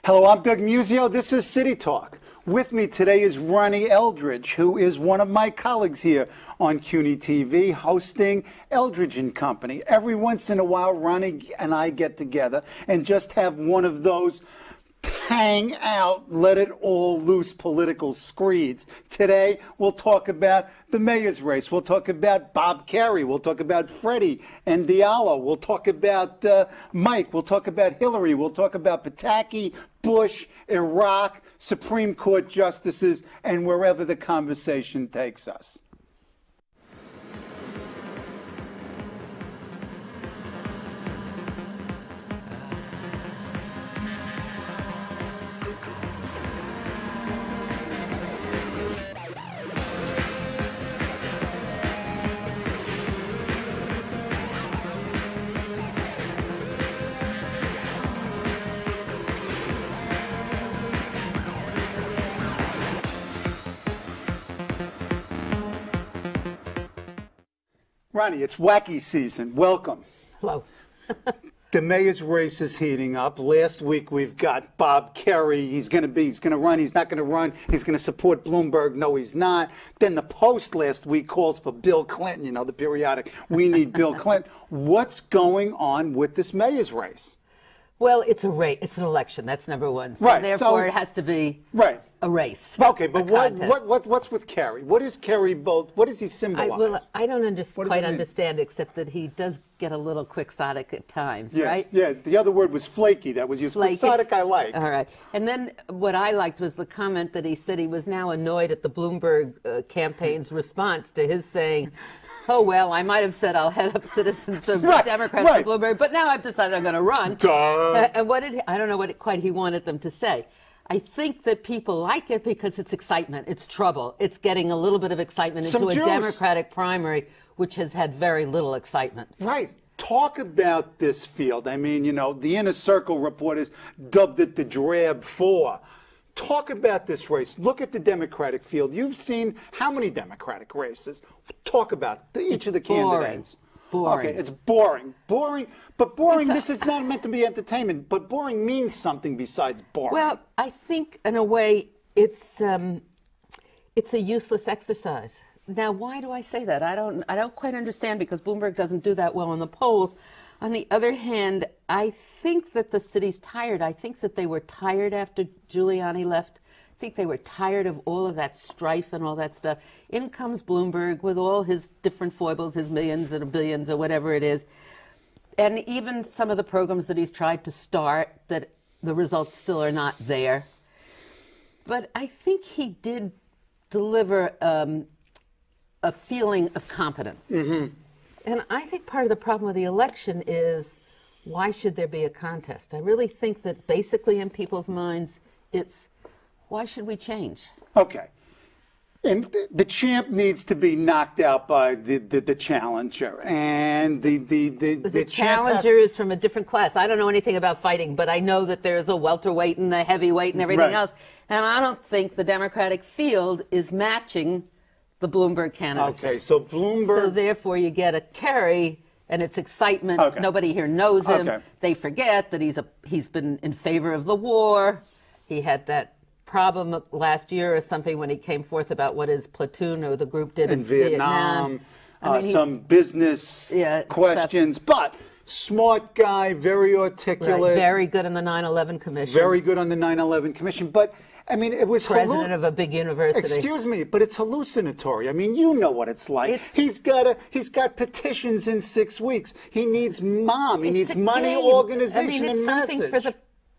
Hello, I'm Doug Muzzio. This is City Talk. With me today is Ronnie Eldridge, who is one of my colleagues here on CUNY TV, hosting Eldridge Company. Every once in a while, Ronnie and I get together and just have one of those hang out, let it all loose political screeds. Today, we'll talk about the mayor's race. We'll talk about Bob Kerrey. We'll talk about Freddie and Diallo. We'll talk about Mike. We'll talk about Hillary. We'll talk about Pataki, Bush, Iraq, Supreme Court justices, and wherever the conversation takes us. Ronnie, it's wacky season. Welcome. Hello. The mayor's race is heating up. Last week we've got Bob Kerrey. He's going to run. He's not going to run. He's going to support Bloomberg. No, he's not. Then the Post last week calls for Bill Clinton, you know, the periodic. We need Bill Clinton. What's going on with this mayor's race? Well, it's a race. It's an election. That's number one. So right. Therefore, it has to be a race. Okay, but what's with Kerrey? What is Kerrey both? What does he symbolize? I don't quite understand, except that he does get a little quixotic at times, right? Yeah, the other word was flaky. That was used. Flaky. Quixotic I like. All right. And then what I liked was the comment that he said he was now annoyed at the Bloomberg campaign's response to his saying, oh, well, I might have said I'll head up Citizens of Democrats for Bloomberg, but now I've decided I'm going to run. And I don't know what quite he wanted them to say. I think that people like it because it's excitement. It's trouble. It's getting a little bit of excitement into a Democratic primary, which has had very little excitement. Right. Talk about this field. I mean, you know, the Inner Circle reporters dubbed it the Drab Four. Talk about this race. Look at the Democratic field. You've seen how many Democratic races? Talk about each of the candidates. Boring. Okay, it's boring. But boring, this is not meant to be entertainment, but boring means something besides boring. Well, I think in a way it's a useless exercise. Now, why do I say that? I don't quite understand, because Bloomberg doesn't do that well in the polls. On the other hand, I think that the city's tired. I think that they were tired after Giuliani left. I think they were tired of all of that strife and all that stuff. In comes Bloomberg with all his different foibles, his millions and billions or whatever it is. And even some of the programs that he's tried to start, that the results still are not there. But I think he did deliver a feeling of competence. Mm-hmm. And I think part of the problem with the election is, why should there be a contest? I really think that basically in people's minds, it's, why should we change? Okay. And the champ needs to be knocked out by the challenger. And the challenger is from a different class. I don't know anything about fighting, but I know that there's a welterweight and a heavyweight and everything else. And I don't think the Democratic field is matching the Bloomberg candidacy. Okay, so Bloomberg. So therefore you get a Kerrey, and it's excitement. Okay. Nobody here knows him. Okay. They forget that he's been in favor of the war. He had that problem last year or something when he came forth about what his platoon or the group did in Vietnam. I mean, some business questions, but smart guy, very articulate. Right. Very good in the 9/11 Commission. Very good on the 9/11 Commission, but I mean, it was president of a big university. Excuse me, but it's hallucinatory. I mean, you know what it's like. He's got petitions in 6 weeks. He needs He needs money, organization, I mean, it's and something message. For the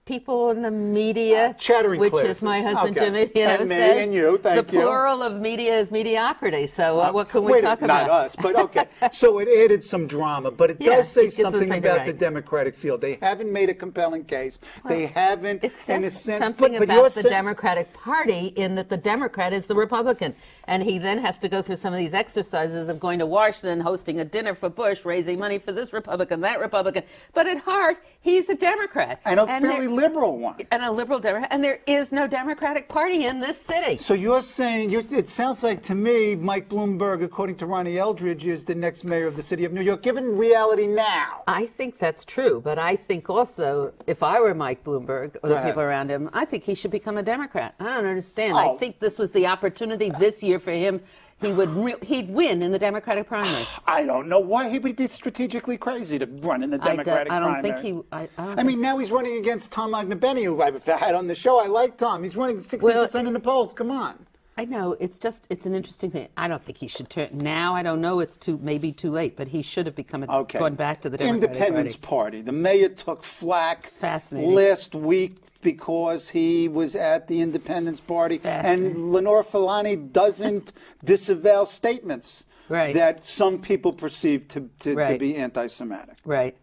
people in the media, chattering which classes. Is my husband Okay. Jimmy, and me says and you. Thank the plural of media is mediocrity. So what can we talk about? Not us, but okay. So it added some drama, but it does say something about the Democratic field. They haven't made a compelling case. Well, they haven't. It says in a sense, something about the Democratic Party in that the Democrat is the Republican. and he then has to go through some of these exercises of going to Washington, hosting a dinner for Bush, raising money for this Republican, that Republican. But at heart, he's a Democrat. And a fairly liberal one. And a liberal Democrat. And there is no Democratic Party in this city. So you're saying, it sounds like to me, Mike Bloomberg, according to Ronnie Eldridge, is the next mayor of the city of New York, given reality now. I think that's true, but I think also, if I were Mike Bloomberg or the people around him, I think he should become a Democrat. I don't understand. I think this was the opportunity this year for him. He'd win in the Democratic primary. I don't know why he would be strategically crazy to run in the Democratic primary. I don't think he. I mean, now he's running against Tom Agnew, who I've had on the show. I like Tom. He's running 60% in the polls. Come on. I know. It's an interesting thing. I don't think he should turn. Now, I don't know. It's maybe too late, but he should have become going back to the Democratic Independence Party. The mayor took flack last week because he was at the Independence Party. And Lenore Fulani doesn't disavow statements that some people perceive to be anti-Semitic. Right.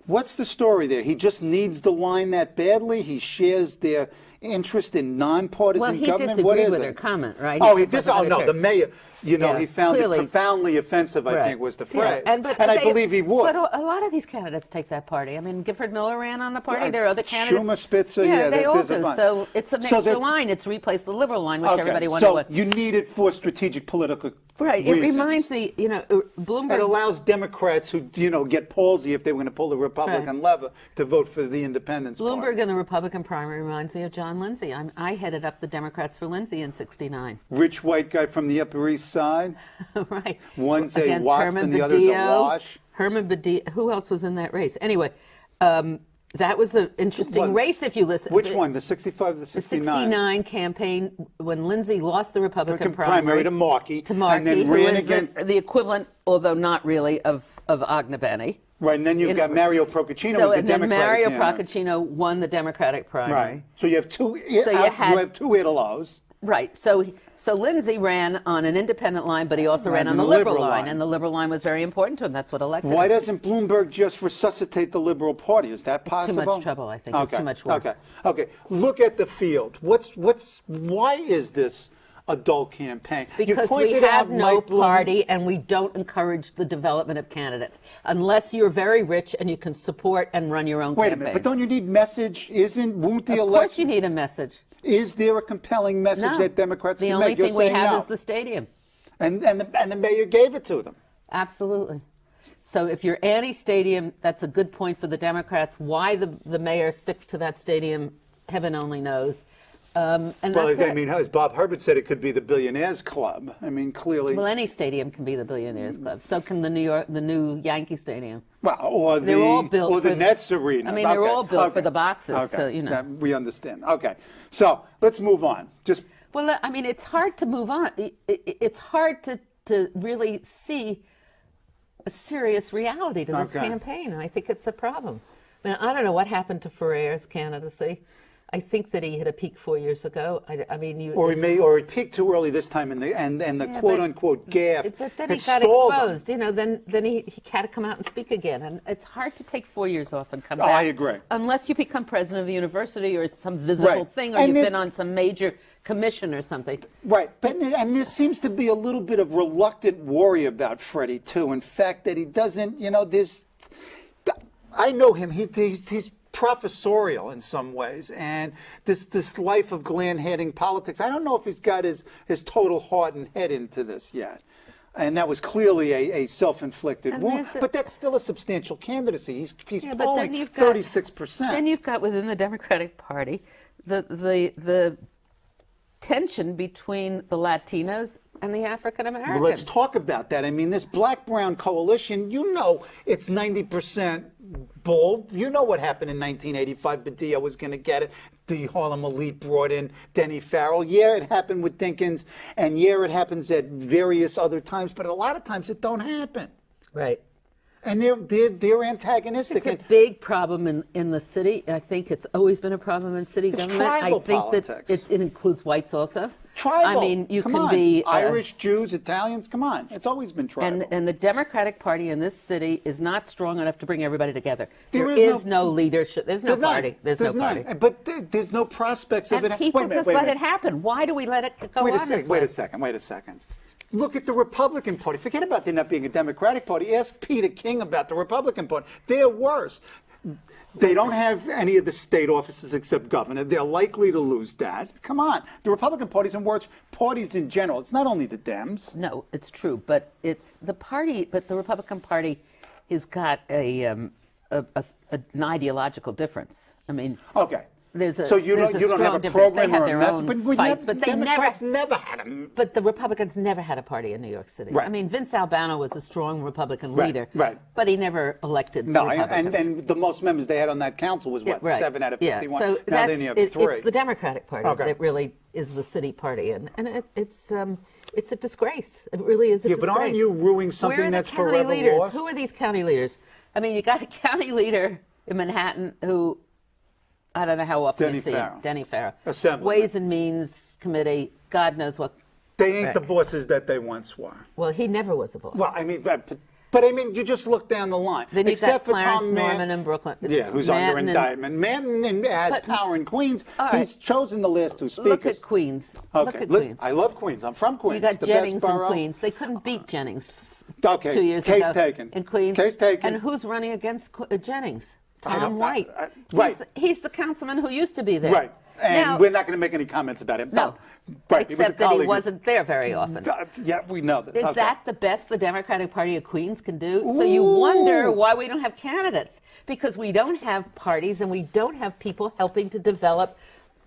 What's the story there? He just needs the line that badly? He shares their interest in nonpartisan government? Well, he disagreed with her comment, right? The mayor, he found it profoundly offensive, I think was the phrase. Yeah. And I believe he would. But a lot of these candidates take that party. I mean, Gifford Miller ran on the party. There are other candidates. Schumer, Spitzer, they all do. So it's an extra line. It's replaced the liberal line, which everybody wanted. So you need it for strategic political reasons. It reminds me, Bloomberg. It allows Democrats who, get palsy if they were going to pull the Republican lever to vote for the Independence Party. Bloomberg in the Republican primary reminds me of John Lindsay. I headed up the Democrats for Lindsay in '69. Rich white guy from the Upper East Side. Right. One's a wasp and the other's a wash. Herman Badillo. Who else was in that race? Anyway, that was an interesting race if you listen. Which one? The 65 or the 69? The 69 campaign when Lindsay lost the Republican primary to Markey. And then who ran is against the equivalent, although not really, of Agnew. Right, and then you've got Mario Procaccino. And then Mario Procaccino won the Democratic primary. Right. So you have two. You have two Italos. Right. So Lindsay ran on an independent line, but he also ran on the liberal line, and the liberal line was very important to him. That's what elected him. Why doesn't Bloomberg just resuscitate the liberal party? Is that possible? It's too much trouble, I think. It's too much work. Okay. Look at the field. Why is this a dull campaign? Because we have no party, and we don't encourage the development of candidates unless you're very rich and you can support and run your own campaign. Wait a minute, but don't you need message? Won't the election? Of course you need a message. Is there a compelling message that Democrats can make? The only thing we have is the stadium. And the mayor gave it to them. Absolutely. So if you're anti-stadium, that's a good point for the Democrats. Why the mayor sticks to that stadium, heaven only knows. As Bob Herbert said, it could be the billionaires club. I mean, clearly. Well, any stadium can be the billionaires club. So can the new Yankee Stadium. Well, they're all built for the Nets arena. I mean, they're all built for the boxes. So we understand. Okay, so let's move on. Well, I mean, it's hard to move on. It's hard to really see a serious reality to this campaign. And I think it's a problem. I mean, I don't know what happened to Ferrer's candidacy. I think that he hit a peak 4 years ago. Or he peaked too early this time, and the quote unquote gaffe. Then he got exposed. Then he had to come out and speak again, and it's hard to take 4 years off and come back. I agree. Unless you become president of a university or some visible thing, or you've been on some major commission or something. Right, and there seems to be a little bit of reluctant worry about Freddie too. In fact, that he doesn't. I know him. He's professorial in some ways, and this life of gland-heading politics, I don't know if he's got his total heart and head into this yet. And that was clearly a self-inflicted wound. But that's still a substantial candidacy. He's polling 36%. Then you've got within the Democratic Party the tension between the Latinos and the African Americans. Well, let's talk about that. I mean, this black-brown coalition, it's 90% bull. You know what happened in 1985. Badillo was going to get it. The Harlem elite brought in Denny Farrell. Yeah, it happened with Dinkins, and yeah, it happens at various other times, but a lot of times it don't happen. Right. And they're antagonistic. It's a big problem in the city. I think it's always been a problem in city government. Tribal I think politics. that it includes whites also. Tribal. I mean, you Come can on. be Irish, Jews, Italians. Come on, it's always been tribal. And the Democratic Party in this city is not strong enough to bring everybody together. There There is is no leadership. There's no party. There's no party. But there's no prospects of And it. people Wait a minute, just wait a let minute. it happen. Why do we let it go Wait a on second. this way? Wait a second. Look at the Republican Party. Forget about there not being a Democratic Party. Ask Peter King about the Republican Party. They're worse. They don't have any of the state offices except governor. They're likely to lose that. Come on. The Republican Party's in worse parties in general. It's not only the Dems. No, it's true, but it's the party. But the Republican Party has got an ideological difference. I mean, Okay. So you don't have strong a difference. program They have or a their message, own we fights, but they Democrats never had a. But the Republicans never had a party in New York City. Right. I mean, Vince Albano was a strong Republican Right, leader, right. but he never elected No, Republicans. and the most members they had on that council was what, Right. 7 out of Yeah, 51. so Now that's, they only have 3. it's the Democratic Party Okay. that really is the city party, and it's a disgrace. It really is a disgrace. But aren't you ruining something Where are that's the county forever leaders? lost? Who are these county leaders? I mean, you got a county leader in Manhattan who, I don't know how often Denny you see Farrow. him. Denny Farrow. Assemblyman. Ways and Means Committee, God knows what. They ain't Right. the bosses that they once were. Well, he never was a boss. Well, I mean, but I mean, you just look down the line. Then you've Except got for Clarence Tom Norman in Brooklyn. Yeah, who's under Manton and- indictment. Manton has But- power in Queens. All right. He's chosen the last 2 speakers. Look at Queens. Look at Queens. I love Queens. I'm from Queens. You got the Jennings best in borough. Queens. They couldn't beat Jennings Okay, 2 years case ago. taken. In Queens. Case taken. And who's running against Jennings? I don't- Tom White. right. He's the councilman who used to be there. Right. And Now- we're not going to make any comments about him. No. Right. He was a Except that he colleague. wasn't there very often. Yeah, we know this. Is Okay. that the best the Democratic Party of Queens can do? So you wonder why we don't have candidates. Because we don't have parties and we don't have people helping to develop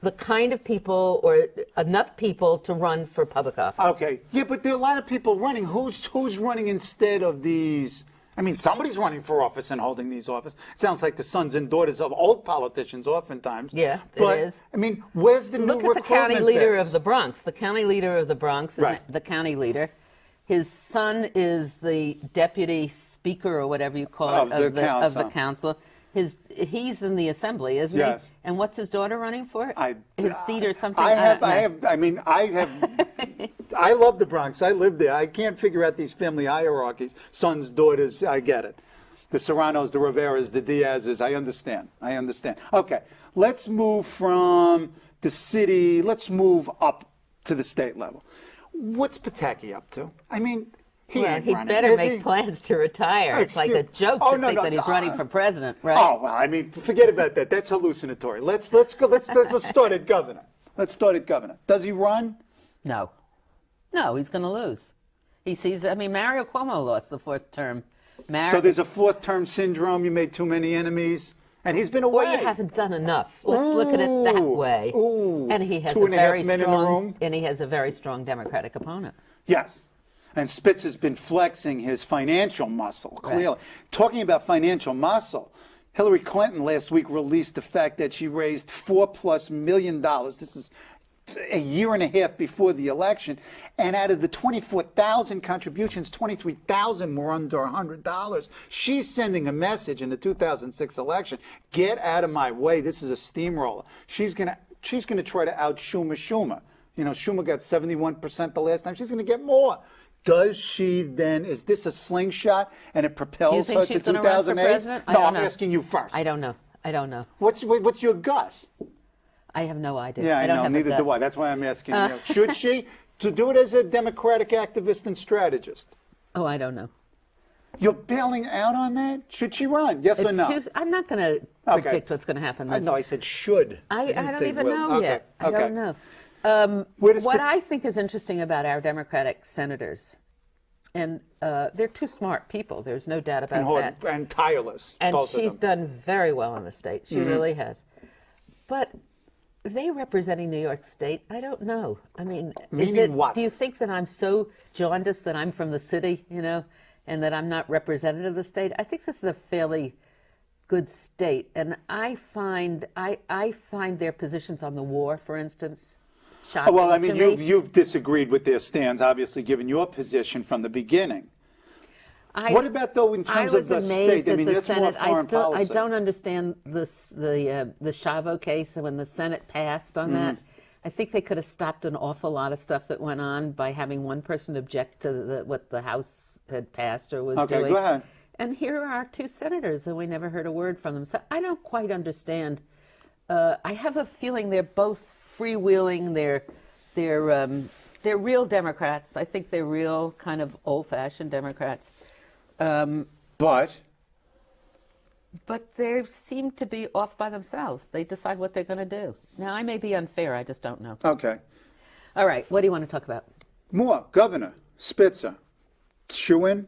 the kind of people or enough people to run for public office. Okay. Yeah, but there are a lot of people running. Who's running instead of these? I mean, somebody's running for office and holding these offices. Sounds like the sons and daughters of old politicians oftentimes. Yeah, it but, is. I mean, where's the new Look at the county recruitment leader bits? of the Bronx. The county leader of the Bronx is Right. the county leader. His son is the deputy speaker or whatever you call it Of the council. He's in the assembly, isn't Yes. he? And what's his daughter running for? His seat or something? I love the Bronx. I live there. I can't figure out these family hierarchies. Sons, daughters, I get it. The Serranos, the Riveras, the Diazes, I understand. Okay, let's move from the city, let's move up to the state level. What's Pataki up to? I mean, he ain't He running, better is make he? plans to retire. It's like a joke Oh, to no, think no, that he's no. running for president, right? Oh, well, I mean, forget about that. That's hallucinatory. Let's go. Let's start at governor. Does he run? No, he's going to lose. He sees. I mean, Mario Cuomo lost the 4th term. So there's a 4th-term syndrome. You made too many enemies, and he's been away. Or you haven't done enough. Let's look at it that way. Ooh. And he has 2.5 men in the room. and he has a very strong Democratic opponent. Yes. And Spitz has been flexing his financial muscle, clearly. Right. Talking about financial muscle, Hillary Clinton last week released the fact that she raised $4+ million. This is a year and a half before the election. And out of the 24,000 contributions, 23,000 were under $100. She's sending a message in the 2006 election. Get out of my way. This is a steamroller. She's going to try to out Schumer. You know, Schumer got 71% the last time. She's going to get more. Does she then, is this a slingshot and it propels Do you think her she's to going to run for 2008? president? No, I'm asking you first. I don't know. What's your gut? I have no idea. Yeah, I don't know, have a neither gut. do I. That's why I'm asking you. Should she to do it as a Democratic activist and strategist? Oh, I don't know. You're bailing out on that? Should she run? Yes or no? I'm not going to Okay. predict what's going to happen. No, I said should. I didn't don't say even will. know Okay, yet. I okay. don't know. Where does What Pat- I think is interesting about our Democratic senators, and they're two smart people. There's no doubt about that. and tireless. And both of she's them. done very well in the state. She really has. But they representing New York State, I don't know. I mean, Meaning what? Do you think that I'm so jaundiced that I'm from the city, and that I'm not representative of the state? I think this is a fairly good state, and I find their positions on the war, for instance, shocking. Well, I mean, to me. you've disagreed with their stands, obviously, given your position from the beginning. What about, though, in terms of the state? I was amazed I at mean, the that's more Senate. foreign policy. I don't understand the Chavo case when the Senate passed on that. I think they could have stopped an awful lot of stuff that went on by having one person object to what the House had passed or was doing. Okay, go ahead. And here are our two senators, and we never heard a word from them. So I don't quite understand. I have a feeling they're both freewheeling. They're real Democrats. I think they're real kind of old-fashioned Democrats. But they seem to be off by themselves. They decide what they're going to do. Now, I may be unfair. I just don't know. okay, All right. What do you want to talk about? more Governor Spitzer, shoo-in,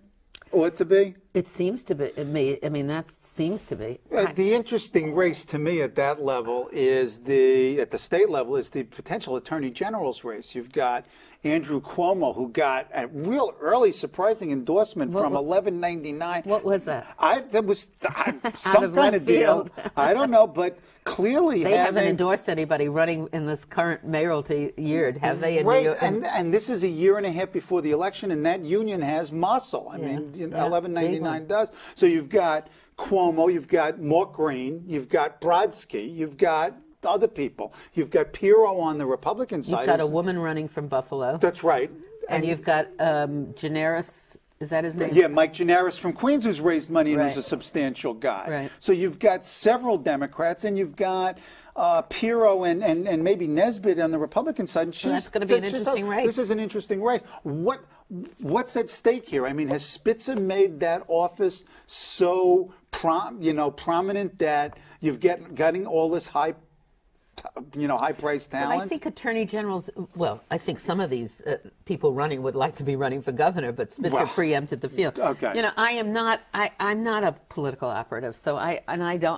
ought to be. It seems to be. I mean, that seems to be. The interesting race to me at that level is at the state level is the potential attorney general's race. You've got Andrew Cuomo, who got a real early surprising endorsement from 1199. What was that? That was some of kind left of deal. field. I don't know, but clearly They haven't endorsed anybody running in this current mayoralty year, have they? Right, and this is a year and a half before the election, and that union has muscle. I mean, 1199 does. So you've got Cuomo, you've got Mark Green, you've got Brodsky, you've got other people. You've got Pirro on the Republican side. You've got a woman running from Buffalo. That's right. And you've got Generis, is that his name? Yeah, Mike Generis from Queens, who's raised money and who's Right. a substantial guy. Right. So you've got several Democrats, and you've got Pirro and maybe Nesbitt on the Republican side. And Well, that's gonna be an interesting race. This is an interesting race. What's at stake here? I mean, has Spitzer made that office so prominent that you've getting all this high-priced talent? Well, I think attorney generals, I think some of these people running would like to be running for governor, but Spitzer preempted the field. Okay. I'm not a political operative, so I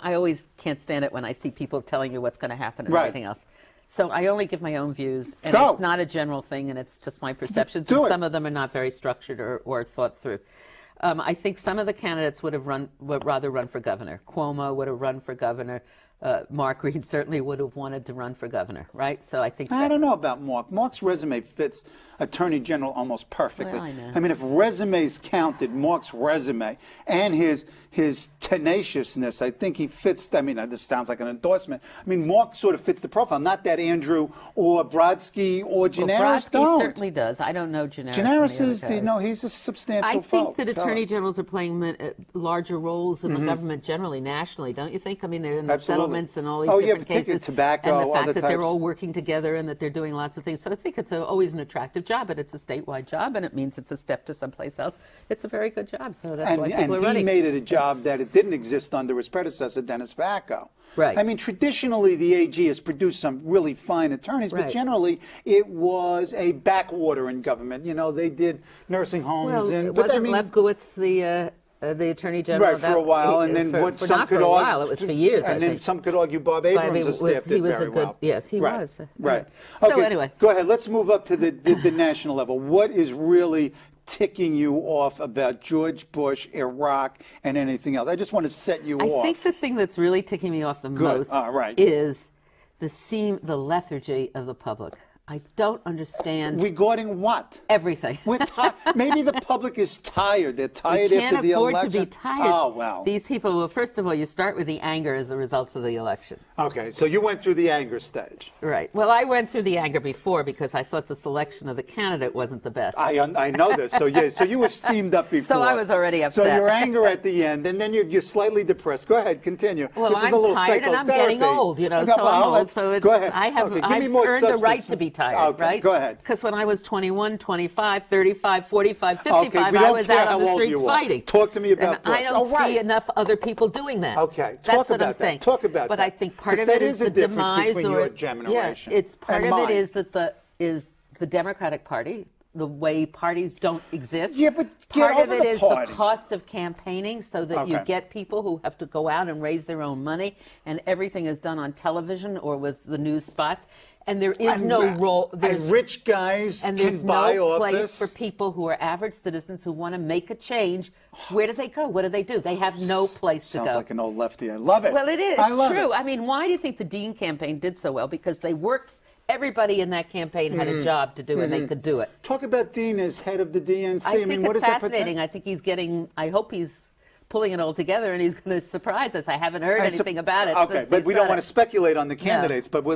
always can't stand it when I see people telling you what's going to happen and everything else. So I only give my own views, and it's not a general thing, and it's just my perceptions, and some of them are not very structured or thought through. I think some of the candidates would rather run for governor. Cuomo would have run for governor. Mark Reed certainly would have wanted to run for governor, right? So I think I don't know about Mark. Mark's resume fits attorney general almost perfectly. Well, I know. I mean, if resumes counted, Mark's resume and his tenaciousness, I think he fits. I mean, this sounds like an endorsement. I mean, Mark sort of fits the profile. Not that Andrew or Brodsky or Generis Brodsky don't. certainly does. I don't know Generis. Generis is, he's a substantial. I think that fellow. attorney generals are playing larger roles in the government generally, nationally, don't you think? I mean, they're in the settlements and all these different cases, tobacco, and the fact other that they're types. all working together and that they're doing lots of things. So I think it's always an attractive job, but it's a statewide job, and it means it's a step to someplace else. It's a very good job, so that's why people are running. And he made it a job that it didn't exist under his predecessor, Dennis Vacco. Right. I mean, traditionally, the AG has produced some really fine attorneys, but generally, it was a backwater in government. They did nursing homes. Well, wasn't Lefkowitz the attorney general? Right, for a while, and then not for a while, it was for years, and then some could argue Bob Abrams has staffed it very well. Yes, he was. Right. So Okay, anyway. Go ahead. Let's move up to the national level. What is really ticking you off about George Bush, Iraq, and anything else? I just want to set you off. I think the thing that's really ticking me off the most is the lethargy of the public. I don't understand. Regarding what? Everything. We're maybe the public is tired. They're tired after the election. Can't afford to be tired. Oh, well. These people, well, first of all, you start with the anger as the results of the election. Okay, so you went through the anger stage. Right. Well, I went through the anger before because I thought the selection of the candidate wasn't the best. I know this. So so you were steamed up before. So I was already upset. So your anger at the end, and then you're slightly depressed. Go ahead, continue. Well, this is I'm a little tired and I'm getting old, so I'm old. So it's, go ahead. I've Give me more earned the right substance. to be tired, right? Go ahead. Because when I was 21, 25, 35, 45, 55, Okay, we I don't was care out how on the old streets you are. fighting. Talk to me about and I don't see enough other people doing that. Okay, That's what I'm saying. Talk about but that. I think part of Because it that is is a the difference demise, between or your generation it's part and of mine. it is the Democratic Party. The way parties don't exist. Yeah, but part get of over it the is party. the cost of campaigning, so that you get people who have to go out and raise their own money, and everything is done on television or with the news spots. And there is no role. And rich guys and can there's buy no office. place for people who are average citizens who want to make a change. Where do they go? What do they do? They have no place to go. Sounds like an old lefty. I love it. Well, it is. I love true. it. I mean, why do you think the Dean campaign did so well? Because they worked. Everybody in that campaign had a job to do, and they could do it. Talk about Dean as head of the DNC. I think what it's does that fascinating. I think he's getting. I hope he's pulling it all together, and he's going to surprise us. I haven't heard anything about it. Okay, since but he's we don't done want it. to speculate on the candidates. But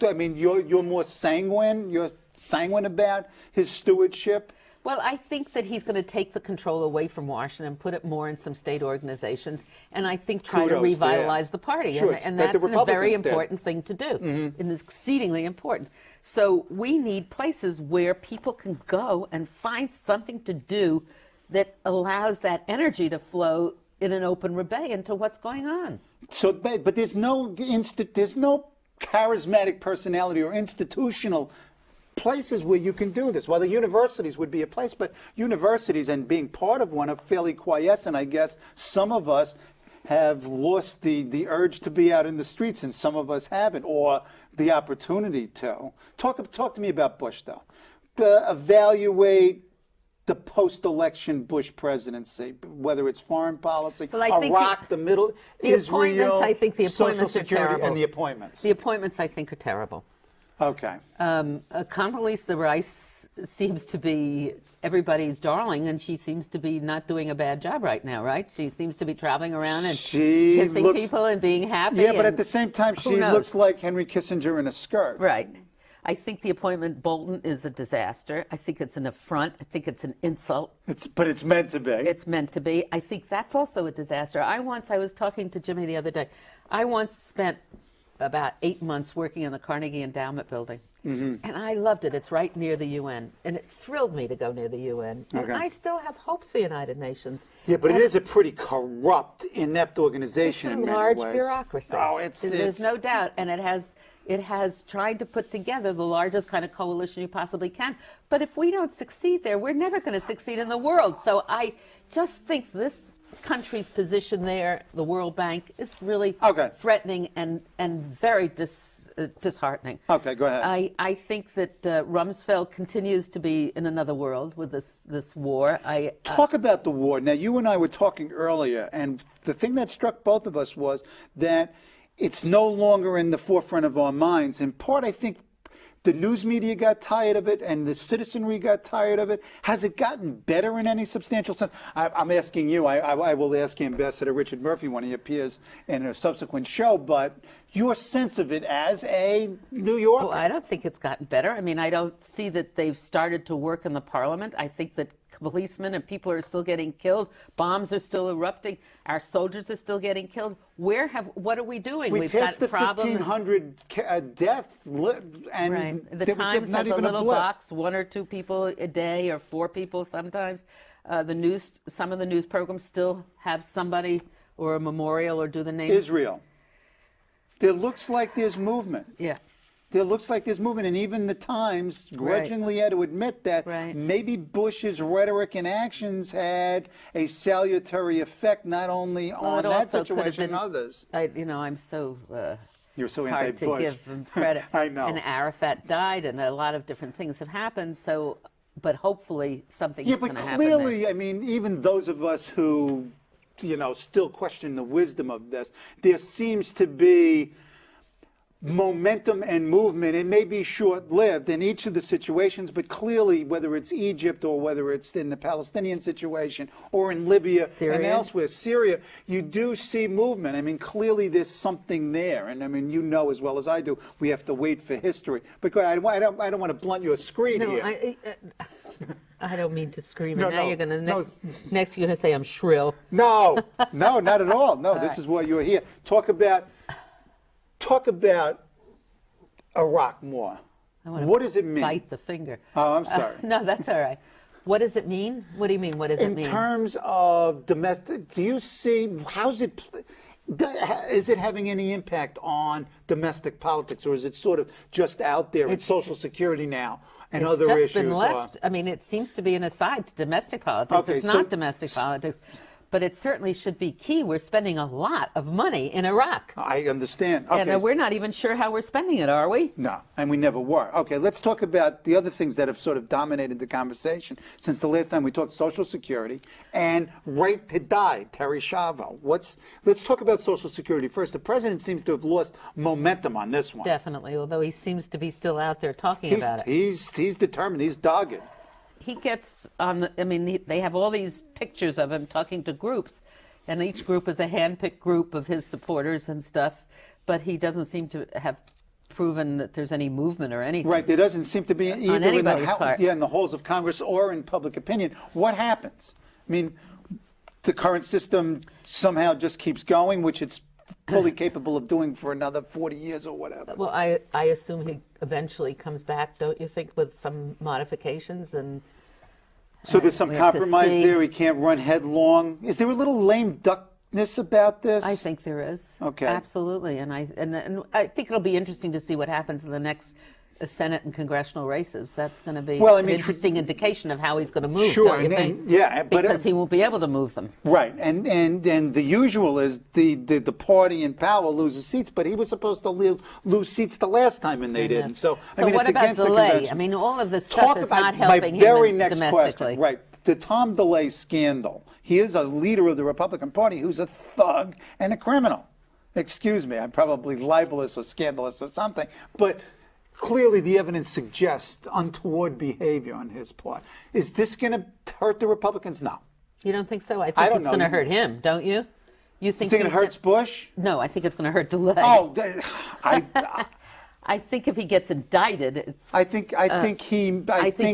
I mean, you're more sanguine. You're sanguine about his stewardship. Well, I think that he's going to take the control away from Washington and put it more in some state organizations, and I think try to Kudos, revitalize the party. Sure, and like the that's a very Republicans did. important thing to do, and exceedingly important. So we need places where people can go and find something to do that allows that energy to flow in an open rebellion to what's going on. So, but there's no charismatic personality or institutional places where you can do this. Well, the universities would be a place, but universities and being part of one are fairly quiescent. I guess some of us have lost the urge to be out in the streets, and some of us haven't, or the opportunity to. Talk to me about Bush, though. Evaluate the post-election Bush presidency, whether it's foreign policy, Well, I think Iraq, the Middle, the Israel, appointments, I think the Social appointments are Security, terrible. and the appointments. The appointments, I think, are terrible. Okay. Condoleezza Rice seems to be everybody's darling, and she seems to be not doing a bad job right now, right? She seems to be traveling around and kissing people and being happy. Yeah, but at the same time, she looks like Henry Kissinger in a skirt. Right. I think the appointment Bolton is a disaster. I think it's an affront. I think it's an insult. But it's meant to be. It's meant to be. I think that's also a disaster. I was talking to Jimmy the other day. I once spent about 8 months working in the Carnegie Endowment Building. And I loved it. It's right near the UN. And it thrilled me to go near the UN. And I still have hopes for the United Nations. Yeah, but it is a pretty corrupt, inept organization in It's a many large ways. bureaucracy. Oh, There's no doubt. And it has tried to put together the largest kind of coalition you possibly can. But if we don't succeed there, we're never going to succeed in the world. So I just think this country's position there, the World Bank, is really threatening and very disheartening. Okay, go ahead. I think that Rumsfeld continues to be in another world with this war. Talk about the war. Now, you and I were talking earlier, and the thing that struck both of us was that it's no longer in the forefront of our minds. In part, I think the news media got tired of it and the citizenry got tired of it. Has it gotten better in any substantial sense? I'm asking you. I will ask Ambassador Richard Murphy when he appears in a subsequent show, but your sense of it as a New Yorker. Well, I don't think it's gotten better. I mean, I don't see that they've started to work in the parliament. I think that policemen and people are still getting killed. Bombs are still erupting. Our soldiers are still getting killed. What are we doing? We've passed got the 1,500 deaths, and right. The there was Times not has a even little blip. box, 1 or 2 people a day, or 4 people sometimes. Some of the news programs still have somebody or a memorial or do the name. Israel. There looks like there's movement. Yeah. There looks like there's movement, and even the Times grudgingly had to admit that maybe Bush's rhetoric and actions had a salutary effect, not only on that situation and others. I'm so. You're so it's hard anti-Bush. to give him credit. I know. And Arafat died, and a lot of different things have happened. So, but hopefully something's going to happen. Yeah, but clearly, I mean, even those of us who, still question the wisdom of this, there seems to be momentum and movement. It may be short-lived in each of the situations, but clearly, whether it's Egypt or whether it's in the Palestinian situation or in Libya and elsewhere, Syria, you do see movement. I mean, clearly there's something there. And I mean, you know as well as I do, we have to wait for history. But I don't want to blunt your screen here. I don't mean to scream. No, and now no, you're going to no. next you're going to say I'm shrill. No, not at all. No, this is why you're here. Talk about Iraq more. What does it mean? Bite the finger. Oh, I'm sorry. No, that's all right. What does it mean? What do you mean? What does it mean? In terms of domestic, do you see, is it having any impact on domestic politics, or is it sort of just out there? It's Social Security now and other issues. It's just been left. I mean, it seems to be an aside to domestic politics. Okay, it's not domestic politics. But it certainly should be key. We're spending a lot of money in Iraq. I understand. Okay. And we're not even sure how we're spending it, are we? No, and we never were. Okay, let's talk about the other things that have sort of dominated the conversation since the last time we talked Social Security and right to die, Terry Schiavo. Let's talk about Social Security first. The president seems to have lost momentum on this one. Definitely, although he seems to be still out there talking about it. He's determined. He's dogged. He gets on they have all these pictures of him talking to groups, and each group is a hand-picked group of his supporters and stuff, but he doesn't seem to have proven that there's any movement or anything. Right, there doesn't seem to be either anybody's part. in the halls of Congress or in public opinion. What happens? I mean, the current system somehow just keeps going, which it's fully capable of doing for another 40 years or whatever. Well, I assume he eventually comes back, don't you think, with some modifications? And So there's some we have to compromise see. there. He can't run headlong. Is there a little lame duckness about this? I think there is. Okay. Absolutely, and I think it'll be interesting to see what happens in the next Senate and congressional races. That's going to be Well, I an mean, interesting indication of how he's going to move. Sure, don't you think? yeah, but because he won't be able to move them. Right, and the usual is the party in power loses seats, but he was supposed to lose seats the last time, and they didn't. So I mean, what it's about against the delay? convention. I mean, all of this stuff Talk is about not helping my very him next domestically. question. Right, the Tom DeLay scandal. He is a leader of the Republican Party who's a thug and a criminal. Excuse me, I'm probably libelous or scandalous or something, but clearly the evidence suggests untoward behavior on his part. Is this going to hurt the Republicans? No. You don't think so? I think I don't it's know. going to hurt him, don't you? You think, You think it he's hurts Bush? No, I think it's going to hurt DeLay. Oh, I think if he gets indicted, it's. I think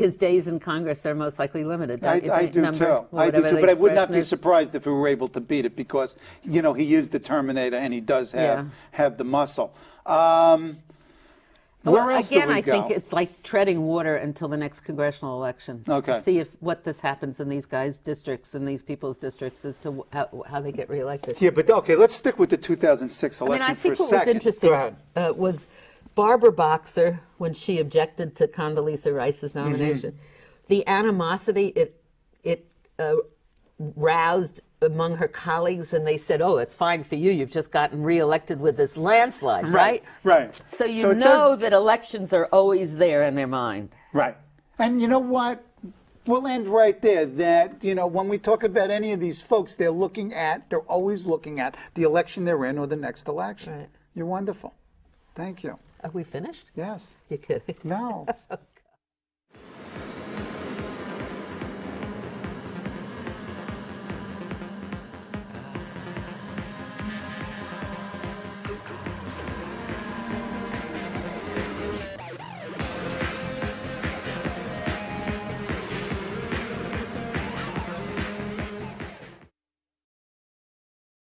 his days in Congress are most likely limited. Don't you I think? do Number, too. or I do whatever too. the But I would not expression be is. surprised if we were able to beat it because he is the Terminator and he does have the muscle. Where else Again, do we I go? think it's like treading water until the next congressional election Okay. to see what this happens in these guys' districts and these people's districts as to how they get reelected. Yeah, but okay, let's stick with the 2006 I election mean, I for think a what second. was interesting Go ahead. was Barbara Boxer, when she objected to Condoleezza Rice's nomination, the animosity it roused among her colleagues, and they said, "Oh, it's fine for you. You've just gotten reelected with this landslide, right?" Right. So you So it know does- that elections are always there in their mind. Right. And you know what? We'll end right there. That, when we talk about any of these folks, they're always looking at the election they're in or the next election. Right. You're wonderful. Thank you. Are we finished? Yes. You kidding? No.